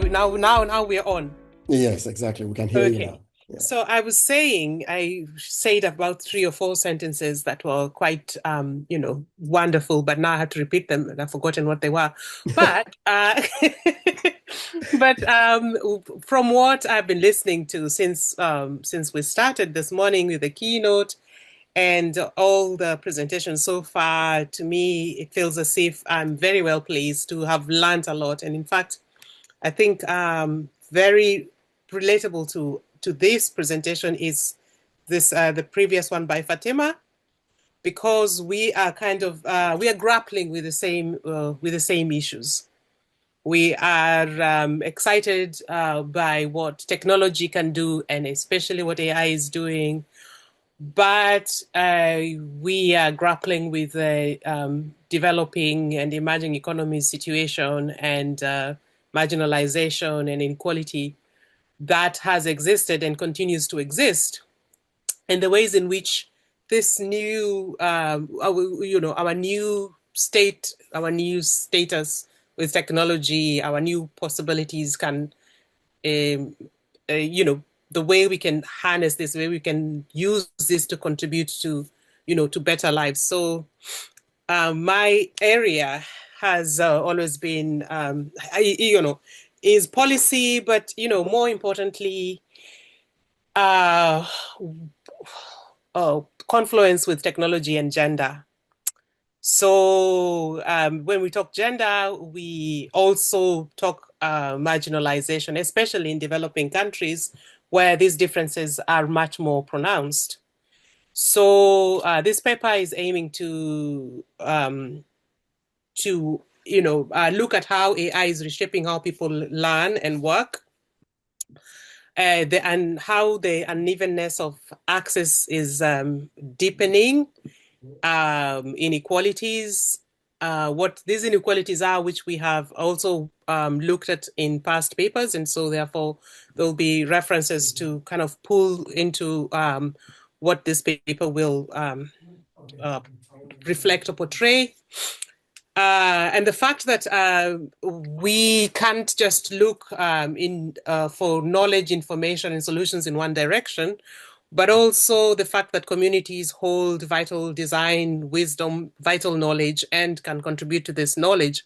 now we're on. Yes, exactly. We can hear you Okay. now. Yeah. So I was saying, I said about 3 or 4 sentences that were quite, wonderful, but now I have to repeat them and I've forgotten what they were. But, but from what I've been listening to since we started this morning with the keynote and all the presentations so far, to me, it feels as if I'm very well pleased to have learned a lot. And in fact, I think very relatable to this presentation is this the previous one by Fatima, because we are kind of we are grappling with the same issues. We are excited by what technology can do, and especially what AI is doing. But we are grappling with the developing and emerging economy situation and marginalization and inequality that has existed and continues to exist, and the ways in which this new, our new state, our new status with technology, our new possibilities can um, the way we can harness this, the way we can use this to contribute to, to better lives. So my area has always been, is policy, but, more importantly, uh, confluence with technology and gender. So when we talk gender, we also talk marginalization, especially in developing countries where these differences are much more pronounced. So this paper is aiming to look at how AI is reshaping how people learn and work, and how the unevenness of access is deepening, inequalities, what these inequalities are, which we have also looked at in past papers. And so therefore, there'll be references to kind of pull into what this paper will uh, reflect or portray. And the fact that we can't just look in for knowledge, information, and solutions in one direction, but also the fact that communities hold vital design, wisdom, vital knowledge, and can contribute to this knowledge.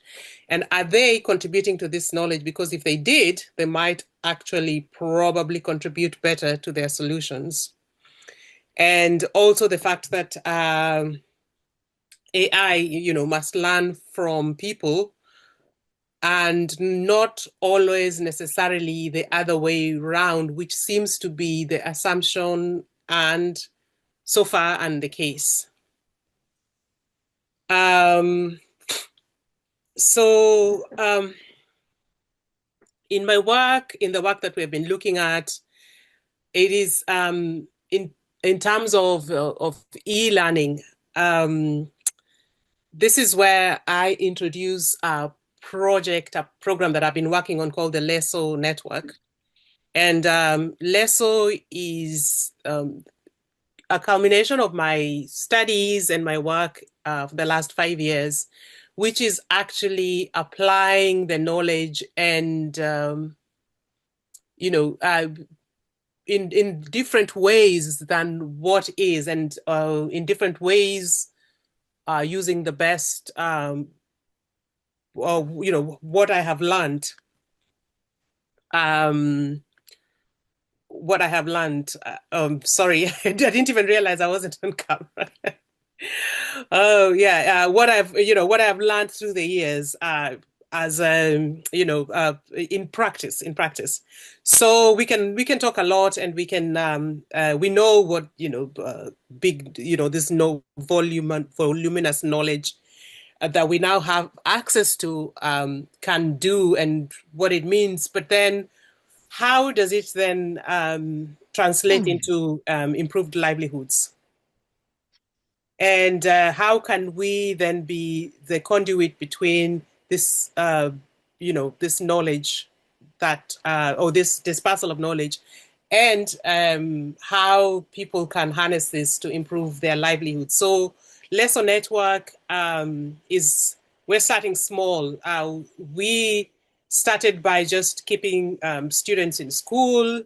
And are they contributing to this knowledge? Because if they did, they might actually probably contribute better to their solutions. And also the fact that AI, must learn from people and not always necessarily the other way around, which seems to be the assumption and so far and the case. Um, so in my work, in the work that we've been looking at, it is in terms of e-learning. This is where I introduce a program that I've been working on called the LESO Network. And LESO is a culmination of my studies and my work for the last 5 years, which is actually applying the knowledge and, in different ways than what is, and in different ways, using the best, what I have learned. Um, what I have learned. Sorry, I didn't even realize I wasn't on camera. Oh yeah, what I've learned through the years, as in practice. So we can talk a lot, and we know what big this no voluminous knowledge that we now have access to can do and what it means, but then how does it then translate into improved livelihoods? And how can we then be the conduit between this, this knowledge or this parcel of knowledge, and how people can harness this to improve their livelihood? So, Lesson Network is we're starting small. We started by just keeping students in school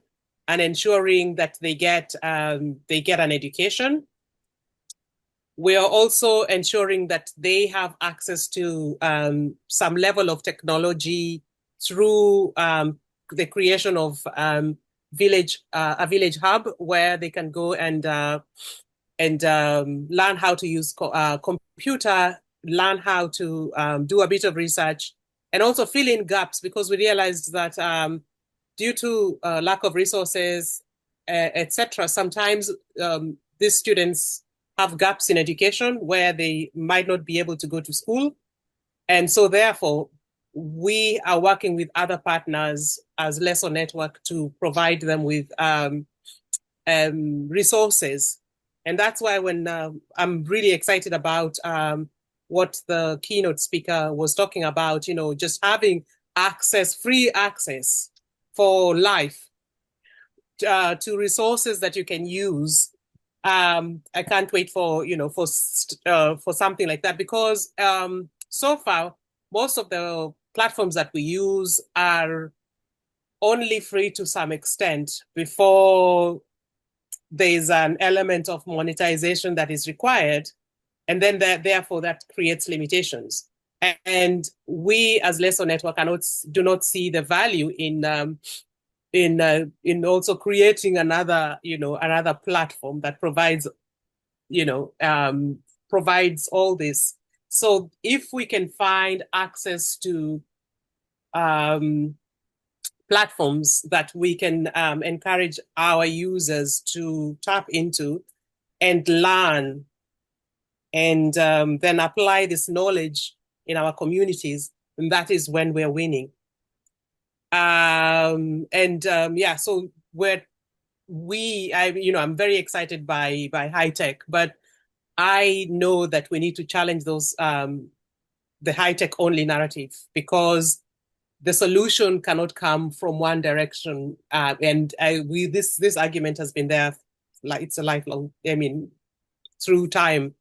and ensuring that they get an education. We are also ensuring that they have access to some level of technology through the creation of a village hub where they can go and learn how to use computer, learn how to do a bit of research, and also fill in gaps, because we realized that due to lack of resources, etc., sometimes these students have gaps in education where they might not be able to go to school. And so therefore, we are working with other partners as Leso Network to provide them with resources. And that's why when I'm really excited about what the keynote speaker was talking about, just having access, free access for life to resources that you can use. I can't wait for something like that, because so far most of the platforms that we use are only free to some extent before there's an element of monetization that is required, and then therefore that creates limitations. And we as Leso Network do not see the value in also creating another platform that provides all this. So if we can find access to platforms that we can encourage our users to tap into and learn, and then apply this knowledge in our communities, and that is when we're winning. So I'm very excited by high tech, but I know that we need to challenge the high tech only narrative, because the solution cannot come from one direction. This argument has been there, like it's a lifelong, through time,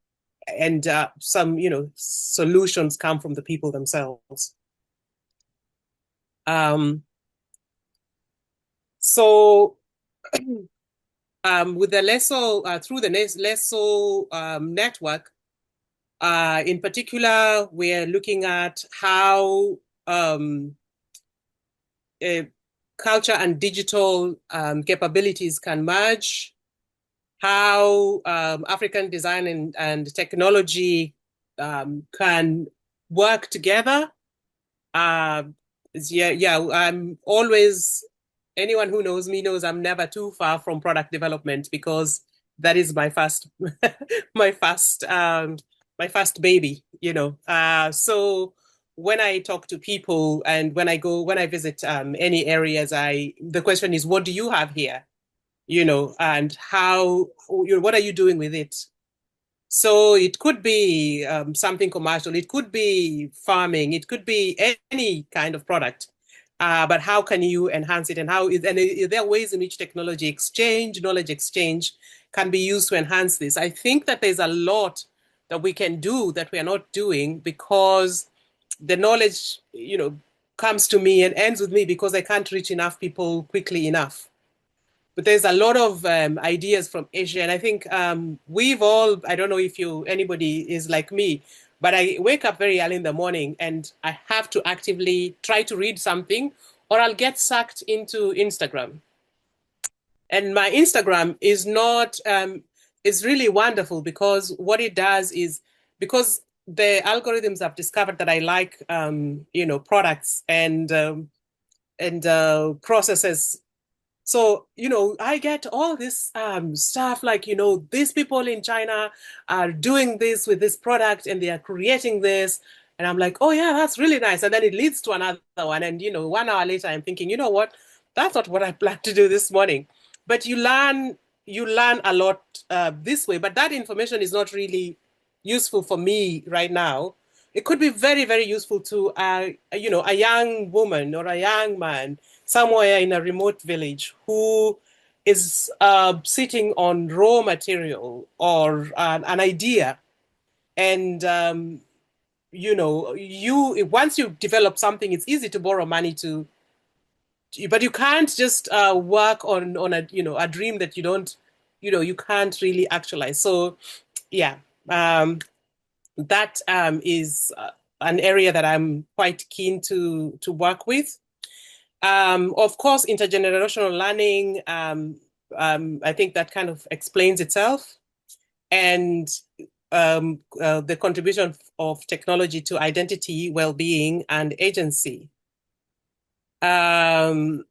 and some solutions come from the people themselves. So with the Leso, through the Leso network, in particular, we're looking at how culture and digital capabilities can merge, how African design and technology can work together. I'm always, anyone who knows me knows I'm never too far from product development, because that is my first my first baby, so when I talk to people and when I visit any areas, the question is, what do you have here? And how, what are you doing with it? So it could be something commercial, it could be farming, it could be any kind of product. But how can you enhance it, and there are ways in which technology exchange, knowledge exchange can be used to enhance this. I think that there's a lot that we can do that we are not doing, because the knowledge, comes to me and ends with me, because I can't reach enough people quickly enough. But there's a lot of ideas from Asia, and I think I don't know if anybody is like me, but I wake up very early in the morning and I have to actively try to read something, or I'll get sucked into Instagram. And my Instagram is really wonderful, because what it does is, because the algorithms have discovered that I like products and processes. So, I get all this stuff like, these people in China are doing this with this product and they are creating this. And I'm like, oh, yeah, that's really nice. And then it leads to another one. And, 1 hour later, I'm thinking, you know what? That's not what I planned to do this morning. But you learn a lot this way. But that information is not really useful for me right now. It could be very, very useful to, a young woman or a young man somewhere in a remote village who is sitting on raw material or an idea, and once you develop something, it's easy to borrow money but you can't just work on a dream that you can't really actualize. So yeah, that is an area that I'm quite keen to work with. Of course, intergenerational learning, I think that kind of explains itself, and the contribution of technology to identity, well-being, and agency. Um,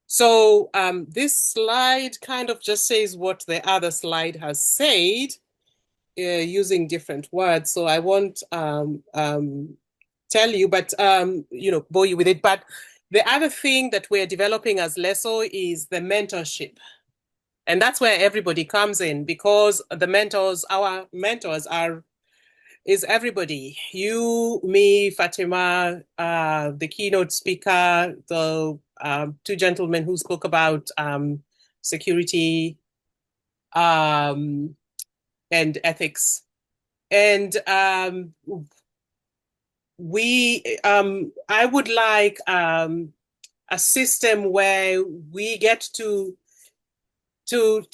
so this slide kind of just says what the other slide has said, using different words. So I won't tell you, but bore you with it. But the other thing that we're developing as LESO is the mentorship. And that's where everybody comes in, because our mentors is everybody. You, me, Fatima, the keynote speaker, the two gentlemen who spoke about security and ethics. And I would like a system where we get to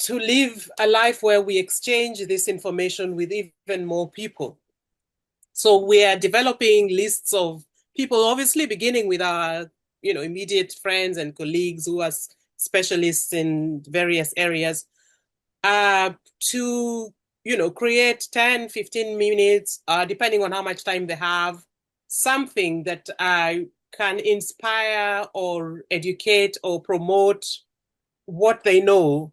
live a life where we exchange this information with even more people. So we are developing lists of people, obviously beginning with our immediate friends and colleagues who are specialists in various areas, to create 10, 15 minutes, depending on how much time they have, something that can inspire or educate or promote what they know.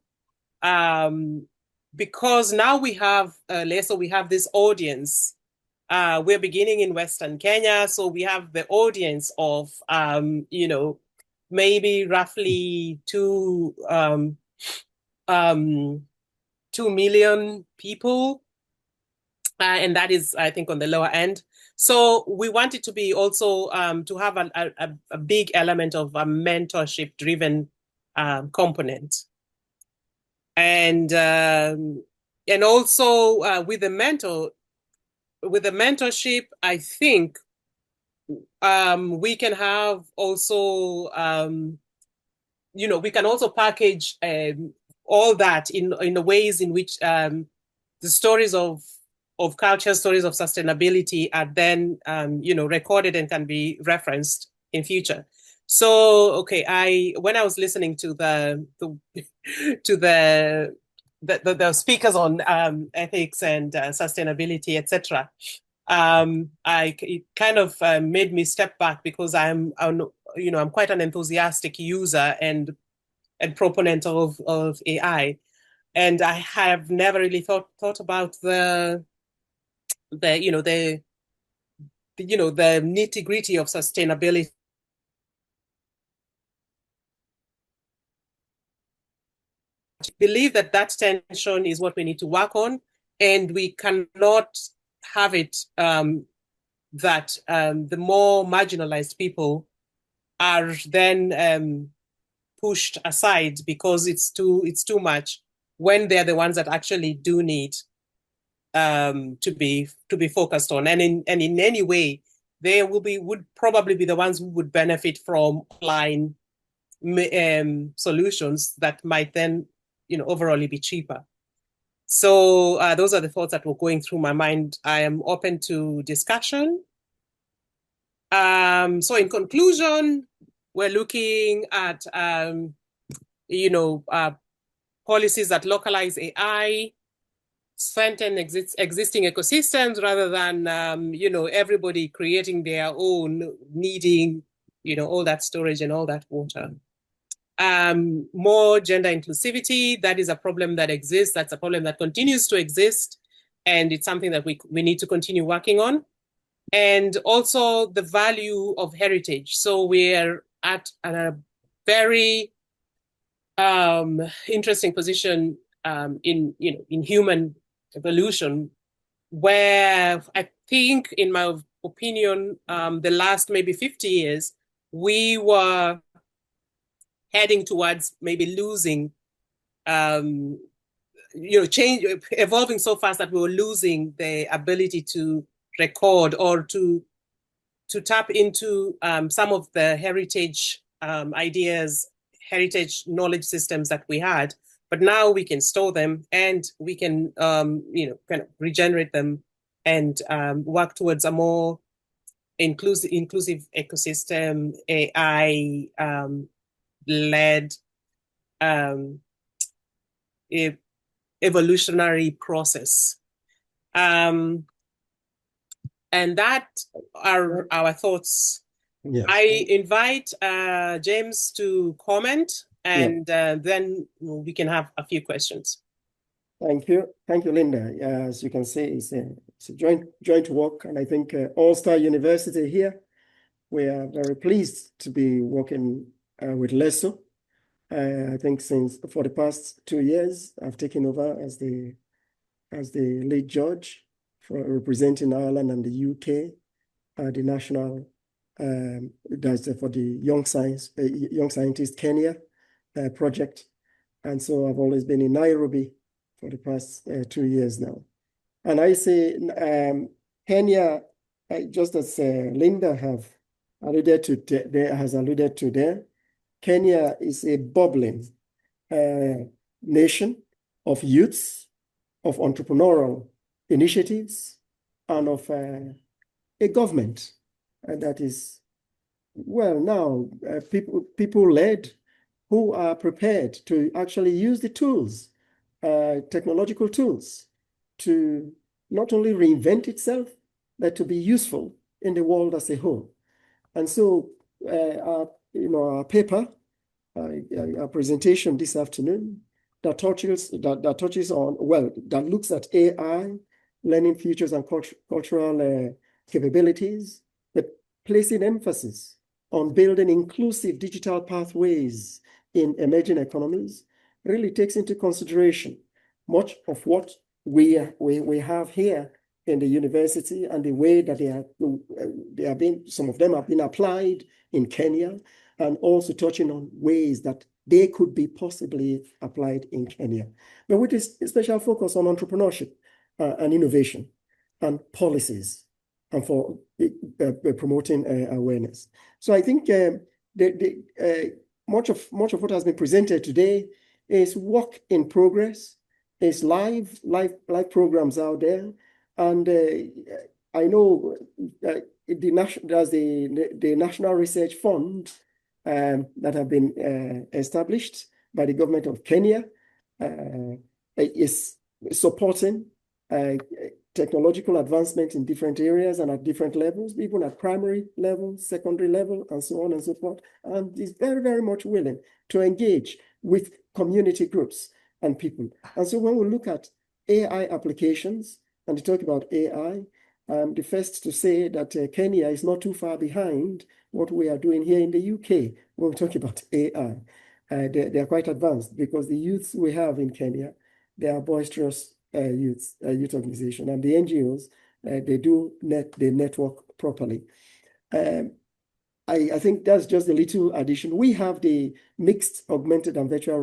Because now we have, Leso, we have this audience. We're beginning in Western Kenya, so we have the audience of, maybe roughly 2 million people. And that is, I think, on the lower end. So we want it to be also to have a big element of a mentorship-driven component. And also with the mentorship, I think we can have also, we can also package all that in the ways in which the stories of culture, stories of sustainability are then recorded and can be referenced in future. So okay, when I was listening to the speakers on ethics and sustainability, etc., it kind of made me step back, because I'm quite an enthusiastic user and proponent of AI, and I have never really thought about the nitty-gritty of sustainability. I believe that tension is what we need to work on, and we cannot have it that the more marginalized people are then pushed aside because it's too much, when they're the ones that actually do need to be focused on, and in any way they would probably be the ones who would benefit from online solutions that might then overall be cheaper. So those are the thoughts that were going through my mind. I am open to discussion. So in conclusion, we're looking at policies that localize AI, strengthen existing ecosystems, rather than everybody creating their own, needing all that storage and all that water. More gender inclusivity, that is a problem that exists. That's a problem that continues to exist, and it's something that we need to continue working on. And also the value of heritage. So we're at a very interesting position in human evolution, where I think, in my opinion, the last maybe 50 years, we were heading towards maybe losing, evolving so fast that we were losing the ability to record or to tap into some of the heritage ideas, heritage knowledge systems that we had. But now we can store them and we can, kind of regenerate them and work towards a more inclusive ecosystem, AI led evolutionary process. And that are our thoughts. Yes. I invite James to comment, and then we can have a few questions. Thank you, Linda. As you can see, it's a joint work, and I think All Star University here, we are very pleased to be working with LESO. I think for the past 2 years, I've taken over as the lead judge for representing Ireland and the UK, the national that's for the Young Scientist Kenya project. And so I've always been in Nairobi for the past 2 years now. And I say Kenya, just as Linda has alluded to there, Kenya is a bubbling nation of youths, of entrepreneurial initiatives, and of a government that is, well, now people-led, who are prepared to actually use the tools, technological tools, to not only reinvent itself, but to be useful in the world as a whole. And so our paper, our presentation this afternoon, that touches on, well, that looks at AI, learning futures and cultural capabilities, but placing emphasis on building inclusive digital pathways in emerging economies, really takes into consideration much of what we have here in the university and the way that some of them have been applied in Kenya, and also touching on ways that they could be possibly applied in Kenya. But with a special focus on entrepreneurship and innovation and policies, and for promoting awareness. So I think much of what has been presented today is work in progress. It's live programs out there, and I know there's the National Research Fund that have been established by the government of Kenya is supporting technological advancement in different areas and at different levels, even at primary level, secondary level, and so on and so forth, and is very, very much willing to engage with community groups and people. And so when we look at AI applications, and to talk about AI, I'm the first to say that Kenya is not too far behind what we are doing here in the UK when we talk about AI. They are quite advanced, because the youths we have in Kenya, they are boisterous youth organization, and the NGOs, they network properly. I think that's just a little addition. We have the mixed, augmented, and virtual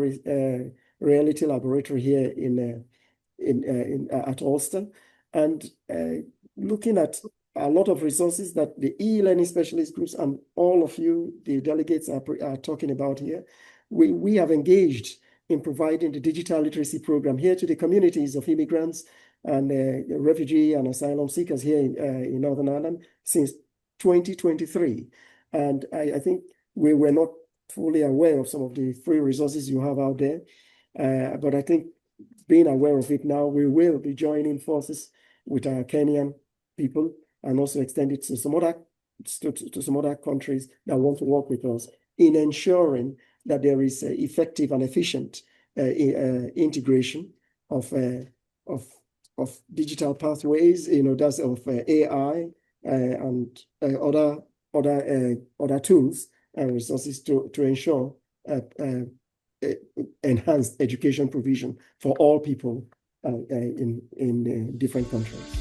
reality laboratory here at Ulster, and looking at a lot of resources that the e-learning specialist groups and all of you, the delegates, are talking about here. We have engaged in providing the digital literacy program here to the communities of immigrants and refugee and asylum seekers here in Northern Ireland since 2023. And I think we were not fully aware of some of the free resources you have out there. But I think being aware of it now, we will be joining forces with our Kenyan people, and also extend it to some other countries that want to work with us in ensuring that there is effective and efficient integration of digital pathways, that's of AI and other tools and resources to ensure enhanced education provision for all people in different countries.